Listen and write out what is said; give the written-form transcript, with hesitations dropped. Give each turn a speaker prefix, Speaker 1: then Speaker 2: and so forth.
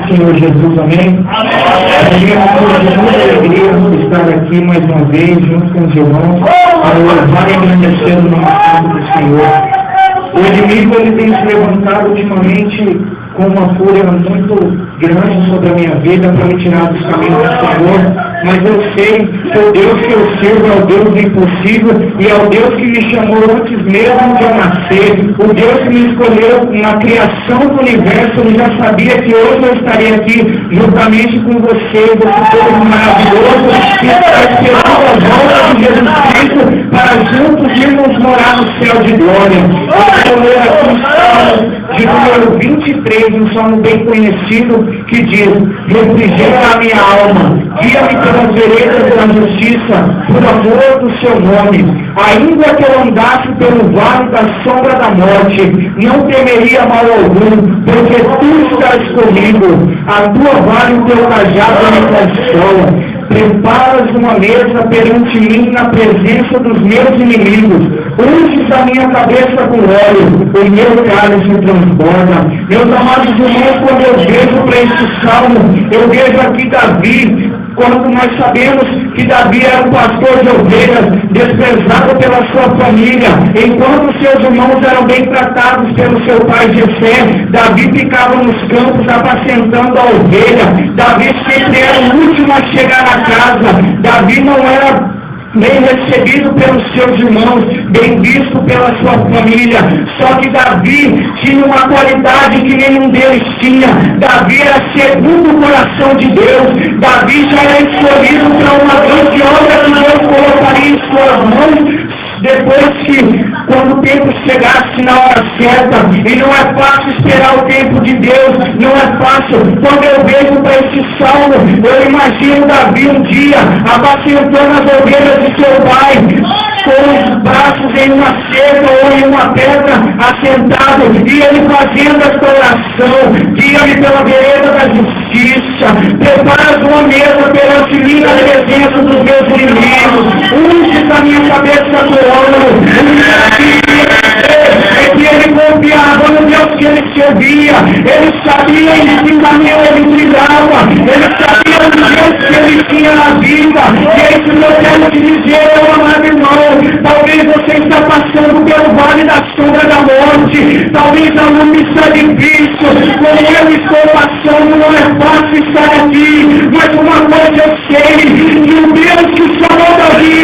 Speaker 1: Senhor Jesus, amém? É muita alegria estar aqui mais uma vez, junto com os irmãos, para louvar e agradecer o nome santo do Senhor. O inimigo, ele tem se levantado ultimamente com uma fúria muito grande sobre a minha vida para me tirar dos caminhos do Senhor, mas eu sei que o Deus que eu sirvo é o Deus do impossível e é o Deus que me chamou antes mesmo de eu nascer, o Deus que me escolheu na criação do universo. Ele já sabia que hoje eu estaria aqui juntamente com vocês, esse povo maravilhoso que está esperando a volta de Jesus Cristo para juntos irmos morar no céu de glória. Eu quero ler aqui o Salmo de número 23, um salmo bem conhecido, que diz: refrigera a minha alma, guia-me pelas veredas da justiça, por amor do seu nome. Ainda que eu andasse pelo vale da sombra da morte, não temeria mal algum, porque tu estás comigo. A tua vara e o teu cajado me consolam. Preparas uma mesa perante mim na presença dos meus inimigos. Unges a minha cabeça com óleo, o meu cálice transborda. Meus amados irmãos, quando eu vejo para este salmo, eu vejo aqui Davi, quando nós sabemos que Davi era um pastor de ovelhas, desprezado pela sua família, enquanto seus irmãos eram bem tratados pelo seu pai Jessé, Davi ficava nos campos apacentando a ovelha. Davi sempre era o último a chegar na casa. Davi não era bem recebido pelos seus irmãos, bem visto pela sua família. Só que Davi tinha uma qualidade que nenhum deles tinha. Davi era segundo o coração de Deus. Davi já era escolhido para uma grande obra que Deus colocaria em suas mãos, depois que, quando o tempo chegasse na hora certa. E não é fácil esperar o tempo de Deus, não é fácil. Quando eu vejo para esse salmo, eu imagino Davi um dia apacentando as ovelhas de seu pai, com os braços em uma cerca ou em uma pedra, assentado, e ele fazendo esta oração: guia-me pela vereda da justiça, preparas uma mesa perante mim na presença dos meus inimigos, unges a minha cabeça com óleo. É que ele confiava no Deus que ele servia, ele sabia em que caminho ele trilhava, ele sabia o Deus que ele tinha na vida. E é isso que eu quero te dizer, meu amado irmão. Talvez você está passando pelo vale da sombra da morte, talvez a luta está difícil, como eu estou passando, não é fácil estar aqui, mas uma coisa eu sei, que o Deus que chamou Davi,